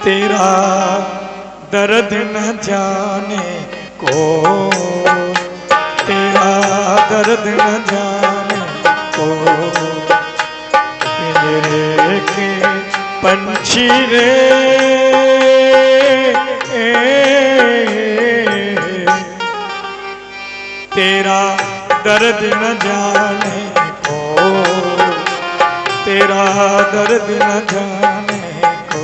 तेरा दर्द न जाने को, तेरा दर्द न जाने को, पिंजरे के पंछी रे तेरा दर्द न जाने को, तेरा दर्द न जाने को।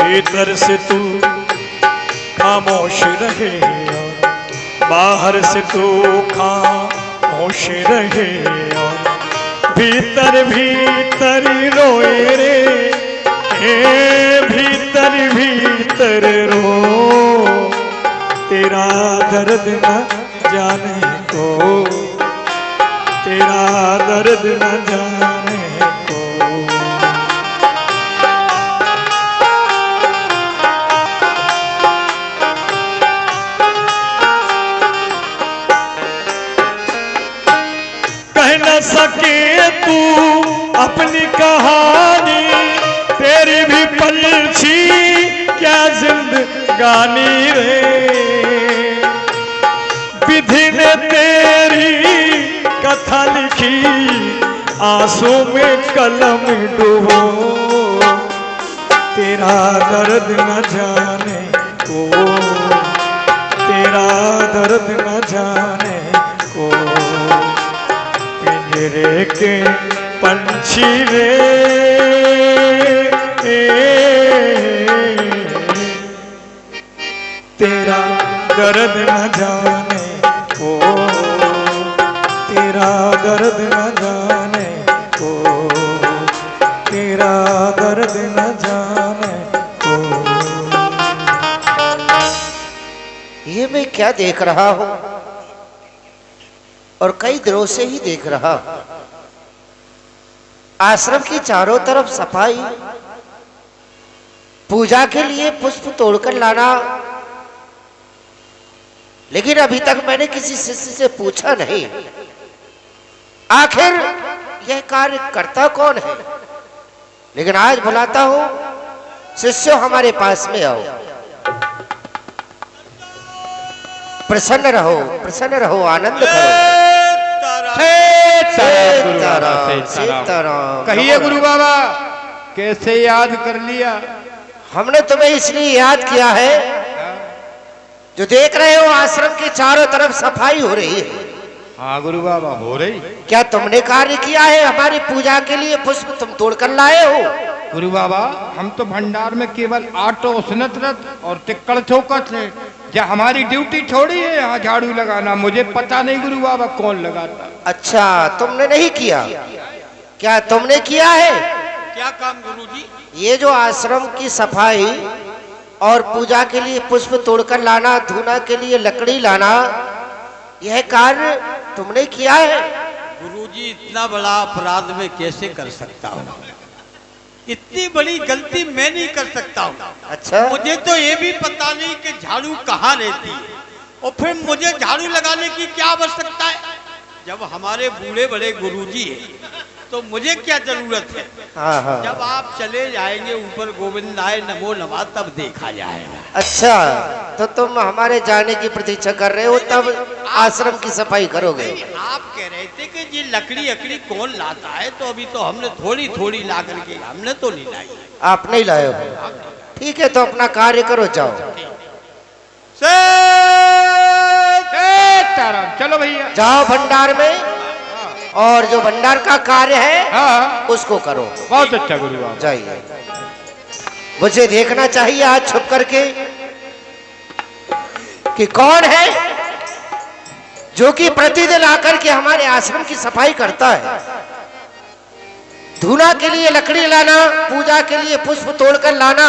भीतर से तू खामोश रहे, बाहर से तू खामोश रहे, भीतर भीतर रोए रे, भीतर भीतर रो, तेरा दर्द न जाने को, तेरा दर्द न जाने को। न सके तू अपनी कहानी, तेरी भी पंछी क्या जिंदगानी रे, विधि ने तेरी कथा लिखी, आंसू में कलम डुबो, तेरा दर्द न जाने को, तेरा दर्द न जाने को। पिंजरे के पंछी रे तेरा दर्द न जाने को, तेरा दर्द न जाने को, तेरा दर्द न जाने को। ये मैं क्या देख रहा हूं और कई दिनों से ही देख रहा हूं। आश्रम की चारों तरफ सफाई, पूजा के लिए पुष्प तोड़कर लाना, लेकिन अभी तक मैंने किसी शिष्य से पूछा नहीं आखिर यह कार्य करता कौन है। लेकिन आज बुलाता हूं, शिष्यों हमारे पास में आओ। प्रसन्न रहो, आनंद करो। कहिए गुरु बाबा, कैसे याद कर लिया? हमने तुम्हें इसलिए याद किया है, जो देख रहे हो आश्रम के चारों तरफ सफाई हो रही है। हाँ गुरु बाबा, हो रही। क्या तुमने कार्य किया है? हमारी पूजा के लिए पुष्प तुम तोड़कर लाए हो? गुरु बाबा, हम तो भंडार में केवल आटो उसनत रत और टिक्कड़ चौकत है, या हमारी ड्यूटी छोड़ी है यहाँ झाड़ू लगाना। मुझे पता नहीं गुरु बाबा कौन लगाता। अच्छा, तुमने नहीं किया? क्या तुमने किया है? क्या काम गुरुजी? ये जो आश्रम की सफाई और पूजा के लिए पुष्प तोड़कर लाना, धूना के लिए लकड़ी लाना, यह कार्य तुमने किया है? गुरुजी, इतना बड़ा अपराध मैं कैसे कर सकता हूँ? इतनी बड़ी गलती मैं नहीं कर सकता हूँ। अच्छा, मुझे तो ये भी पता नहीं कि झाड़ू कहाँ रहती है, और फिर मुझे झाड़ू लगाने की क्या आवश्यकता है? जब हमारे बूढ़े बड़े गुरुजी हैं तो मुझे क्या जरूरत है? हाँ। जब आप चले जाएंगे ऊपर गोविंद आए नमो नमः, तब देखा जाएगा। अच्छा, तो तुम हमारे जाने की प्रतीक्षा कर रहे हो, तब आश्रम की सफाई करोगे? आप कह रहे थे कि ये लकड़ी अकड़ी कौन लाता है, तो अभी तो हमने थोड़ी थोड़ी ला करके, हमने तो नहीं लाई। आप नहीं लाए हो? ठीक है, तो अपना कार्य करो, जाओ। चलो भैया, जाओ भंडार में, और जो भंडार का कार्य है हाँ उसको करो। बहुत अच्छा गुरु बाबा, जाइए। मुझे देखना चाहिए आज छुप करके कि कौन है जो कि प्रतिदिन आकर के हमारे आश्रम की सफाई करता है। धूना के लिए लकड़ी लाना, पूजा के लिए पुष्प तोड़कर लाना,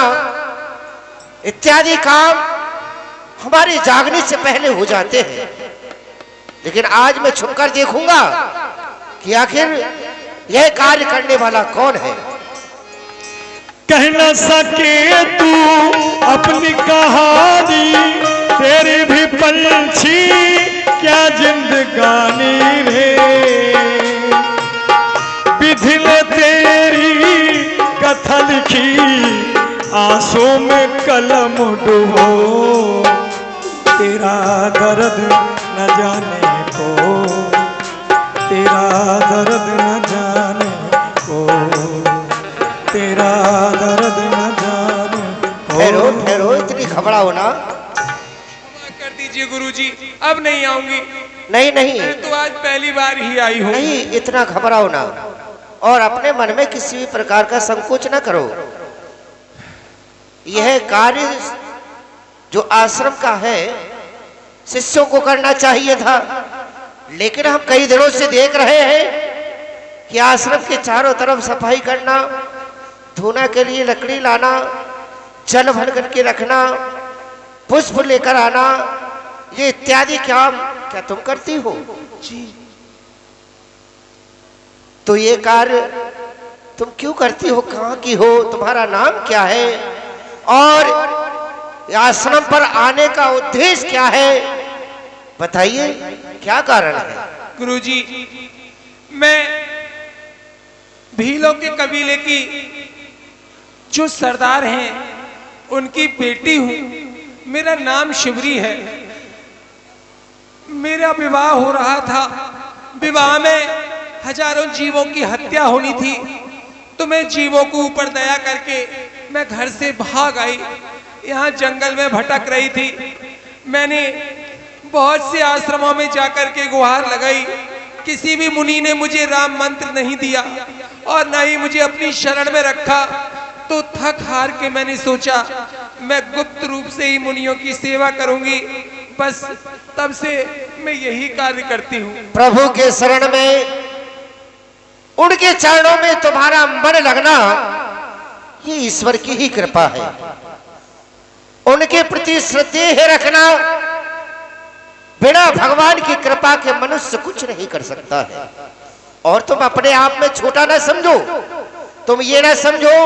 इत्यादि काम हमारे जागने से पहले हो जाते हैं। लेकिन आज मैं छुपकर देखूंगा कि आखिर यह कार्य करने वाला कौन है। कह न सके तू अपनी कहानी, तेरी भी पंछी क्या जिंदगानी रे। विधि ने तेरी कथा लिखी, आंसू में कलम डुबो। तेरा दर्द न जाने को, तेरा दर्द न जाने को, तेरा दर्द न जाने को। ठहरो ठहरो, इतनी घबराओ ना। कर दीजिए गुरुजी, अब नहीं आऊंगी। नहीं नहीं मैं तो आज पहली बार ही आई हूँ। नहीं, इतना घबराओ ना और अपने मन में किसी भी प्रकार का संकोच न करो। यह कार्य जो आश्रम का है शिष्यों को करना चाहिए था, लेकिन हम कई दिनों से देख रहे हैं कि आश्रम के चारों तरफ सफाई करना, धोना के लिए लकड़ी लाना, जल भर करके रखना, पुष्प लेकर आना, ये इत्यादि काम क्या तुम करती हो? जी। तो ये कार्य तुम क्यों करती हो? कहाँ की हो? तुम्हारा नाम क्या है? और आश्रम पर आने का उद्देश्य क्या है? बताइए, क्या कारण है? गुरुजी, मैं भीलों के कबीले की जो सरदार हैं उनकी बेटी हूं। मेरा नाम शिवरी है। मेरा विवाह हो रहा था। विवाह में हजारों जीवों की हत्या होनी थी, तो मैं जीवों को ऊपर दया करके मैं घर से भाग आई। यहाँ जंगल में भटक रही थी। मैंने बहुत से आश्रमों में जाकर के गुहार लगाई। किसी भी मुनि ने मुझे राम मंत्र नहीं दिया और न ही मुझे अपनी शरण में रखा। तो थक हार के मैंने सोचा मैं गुप्त रूप से ही मुनियों की सेवा करूंगी। बस तब से मैं यही कार्य करती हूँ। प्रभु के शरण में, उनके चरणों में तुम्हारा मन लगना ये ईश्वर की ही कृपा है। उनके प्रति श्रद्धेय रखना बिना भगवान की कृपा के मनुष्य कुछ नहीं कर सकता है। और तुम अपने आप में छोटा ना समझो। तुम ये ना समझो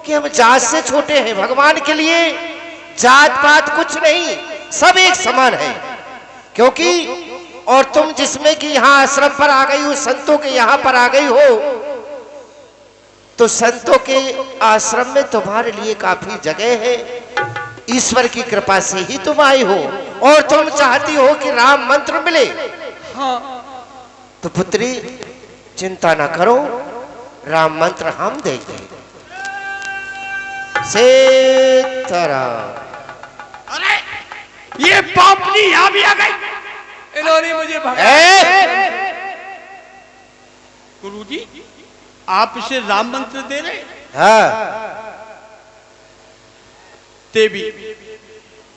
कि हम जात से छोटे हैं। भगवान के लिए जात पात कुछ नहीं, सब एक समान है। क्योंकि और तुम जिसमें कि यहाँ आश्रम पर आ गई हो, संतों के यहाँ पर आ गई हो, तो संतों के आश्रम में तुम्हारे लिए काफी जगह है। ईश्वर की कृपा से ही तुम आई हो और तुम चाहती हो कि राम मंत्र मिले। हाँ। तो पुत्री चिंता ना करो, राम मंत्र हम देंगे। सीताराम। अरे ये पापनी यहाँ भी आ गई। इन्होंने मुझे गुरुजी, आप इसे राम मंत्र दे रहे? हाँ। देवी,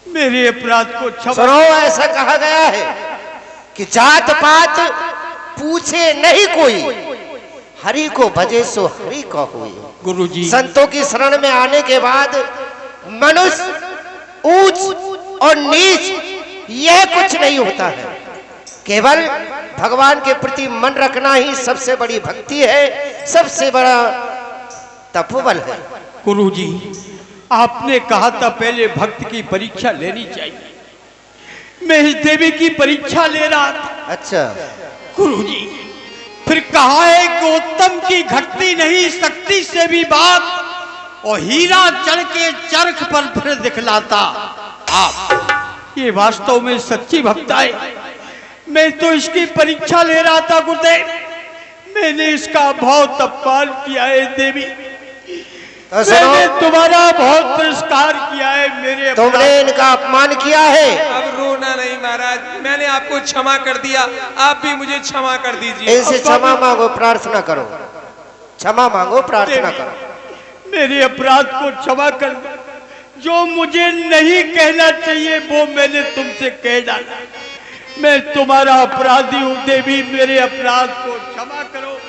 मेरे अपराध को क्षमा। सुनो, ऐसा कहा गया है कि जात पात पूछे नहीं कोई, हरि को भजे सो हरि को हुई। गुरुजी, संतों की शरण में आने के बाद मनुष्य ऊंच और नीच यह कुछ नहीं होता है। केवल भगवान के प्रति मन रखना ही सबसे बड़ी भक्ति है, सबसे बड़ा तपोबल है। गुरुजी, आपने कहा था पहले भक्त की परीक्षा लेनी चाहिए। मैं इस देवी की परीक्षा ले रहा था। अच्छा गुरुजी, फिर कहा है कि उत्तम की घटती नहीं शक्ति से भी बात, और हीरा चढ़ के चरख पर फिर दिखलाता आप। ये वास्तव में सच्ची भक्ता है। मैं तो इसकी परीक्षा ले रहा था गुरुदेव। मैंने इसका बहुत अपमान किया है देवी। मैंने तुम्हारा बहुत तिरस्कार किया है। मेरे तुमने इनका अपमान किया है। अब रोना नहीं महाराज, मैंने आपको क्षमा कर दिया, आप भी मुझे क्षमा कर दीजिए। इनसे क्षमा मांगो, प्रार्थना करो, क्षमा मांगो, प्रार्थना करो। मेरे अपराध को क्षमा कर दो। जो मुझे नहीं कहना चाहिए वो मैंने तुमसे कह डाला। मैं तुम्हारा अपराधी हूँ देवी, मेरे अपराध को क्षमा करो।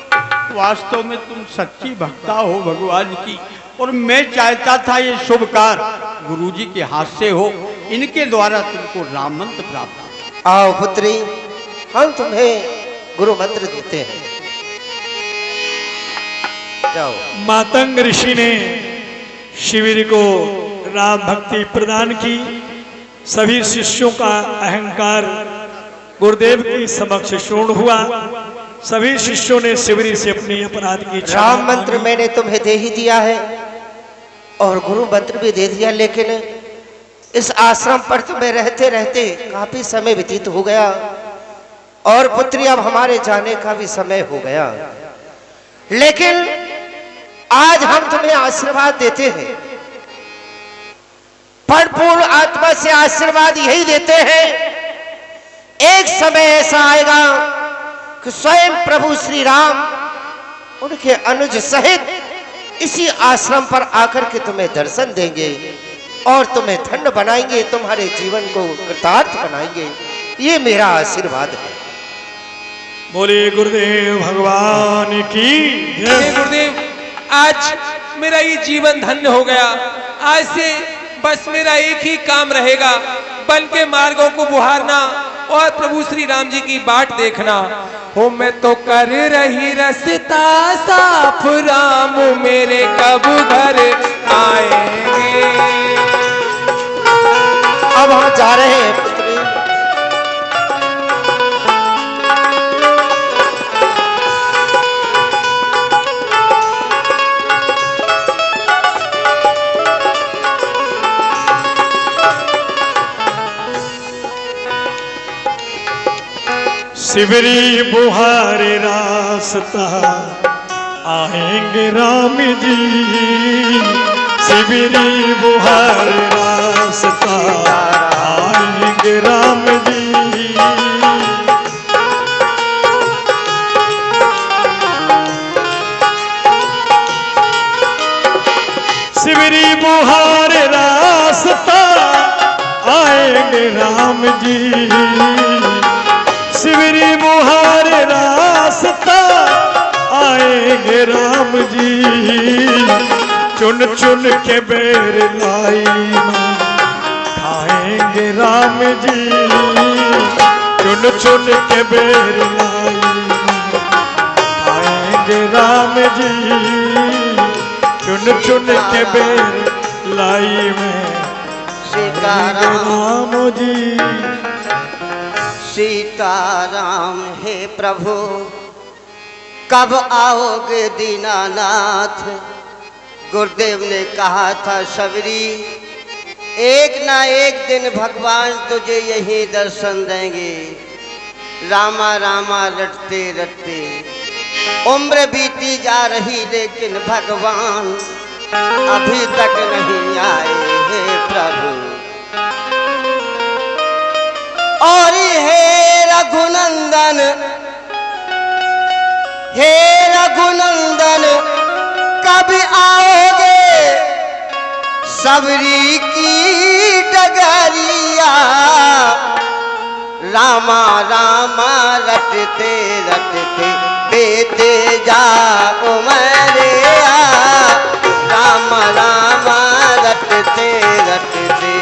वास्तव में तुम सच्ची भक्ता हो भगवान की, और मैं चाहता था ये शुभ कार्य गुरुजी के हाथ से हो, इनके द्वारा तुमको राम मंत्र प्राप्त हो। आओ पुत्री, हम तुम्हें गुरु मंत्र देते हैं। जाओ। मातंग ऋषि ने शिविर को राम भक्ति प्रदान की। सभी शिष्यों का अहंकार गुरुदेव के समक्ष शून्य हुआ। सभी शिष्यों ने शिविर से अपनी अपराध की राम मंत्र मैंने तुम्हें दे ही दिया है और गुरु मंत्र भी दे दिया, लेकिन इस आश्रम पर तुम्हें रहते रहते काफी समय व्यतीत हो गया और पुत्री अब हमारे जाने का भी समय हो गया। लेकिन आज हम तुम्हें आशीर्वाद देते हैं, भरपूर आत्मा से आशीर्वाद यही देते हैं। एक समय ऐसा आएगा कि स्वयं प्रभु श्री राम उनके अनुज सहित इसी आश्रम पर आकर के तुम्हें दर्शन देंगे और तुम्हें धन्य बनाएंगे, तुम्हारे जीवन को कृतार्थ बनाएंगे। ये मेरा आशीर्वाद है। बोले गुरुदेव भगवान की जय। गुरुदेव, आज मेरा ये जीवन धन्य हो गया। आज से बस मेरा एक ही काम रहेगा, बन के मार्गों को बुहारना और प्रभु श्री राम जी की बाट देखना। हो मैं तो कर रही रास्ता साफ, राम मेरे कब घर आएंगे। अब हम जा रहे हैं पुत्री। शिवरी बुहारे रास्ता आएंगे राम जी। शिवरी बुहारे रास्ता आएंगे राम जी। शिवरी बुहारे रास्ता आएंगे राम जी। शिवरी बुहारे रास्ता आएंगे राम जी। चुन चुन के बेर लाई में खाएंगे राम जी। चुन चुन के बेर लाई में खाएंगे राम जी। चुन चुन के बेर लाई में खाएंगे राम जी। सीताराम हे प्रभु कब आओगे दीनानाथ। गुरुदेव ने कहा था सबरी एक ना एक दिन भगवान तुझे यही दर्शन देंगे। रामा रामा रटते रटते उम्र बीती जा रही, लेकिन भगवान अभी तक नहीं आए हे प्रभु। और हे रघुनंदन, हे रघुनंदन कब आओगे सबरी की डगरिया। रामा रामा रटते रटते बेते जाओ मेरे रामा रामा रटते रटते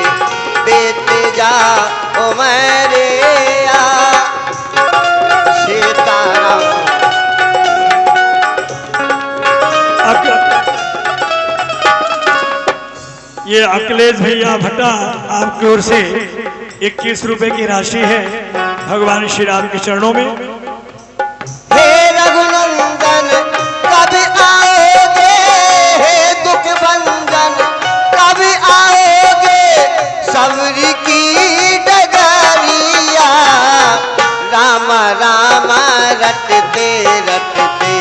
बेते जाओ मेरे सीताराम। ये अखिलेश भैया भट्टा आपकी ओर से 21 रुपए की राशि है भगवान श्री राम के चरणों में। हे रघुनंदन कब आओगे, हे दुख भंजन कब आओगे सबरी की डगरिया। रामा रामा रटते रटते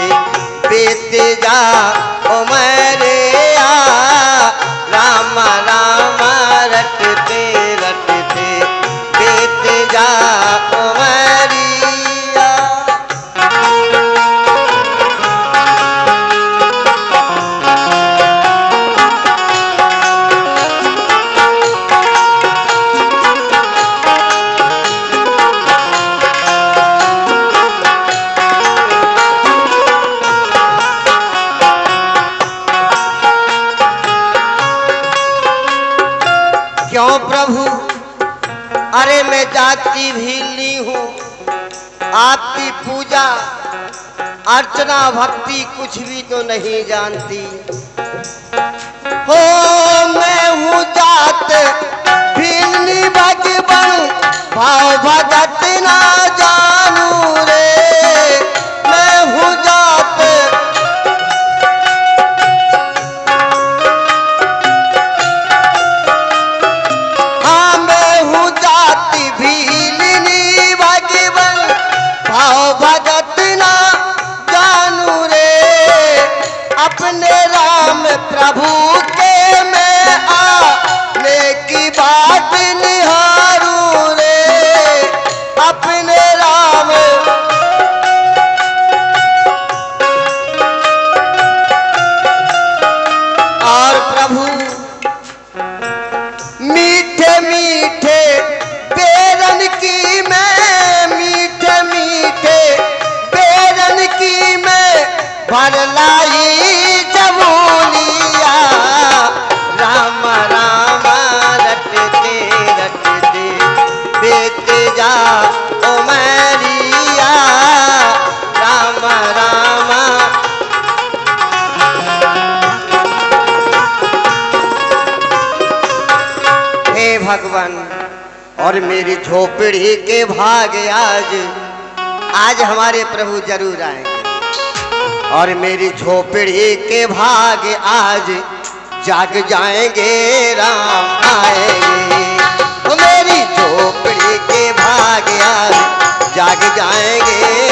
बीत जाओ मेरे रामा रामा रटते रटते बीत जाओ मेरिया। क्यों प्रभु, अरे मैं जाति भीली हूँ आपकी पूजा अर्चना भक्ति कुछ भी तो नहीं जानती हो। मैं हूँ जात भीलनी भगवन भाव भगत ना जानू रे। मैं हूँ जात हाँ मैं हूँ जाति भीलनी भगवन भाव भगत ना जानू रे। अपने राम प्रभु के मैं आने की बात निहारू रे। अपने राम और प्रभु मीठे मीठे बेरन की मैं मीठे मीठे बेरन की मैं भर लाई जबूलिया। राम राम रटते रटते बेते जा ओ मैरिया। राम राम हे भगवान और मेरी झोपड़ी के भाग आज हमारे प्रभु जरूर आएंगे और मेरी झोपड़ी के भाग आज जाग जाएंगे राम आएंगे। मेरी झोपड़ी के भाग आज जाग जाएंगे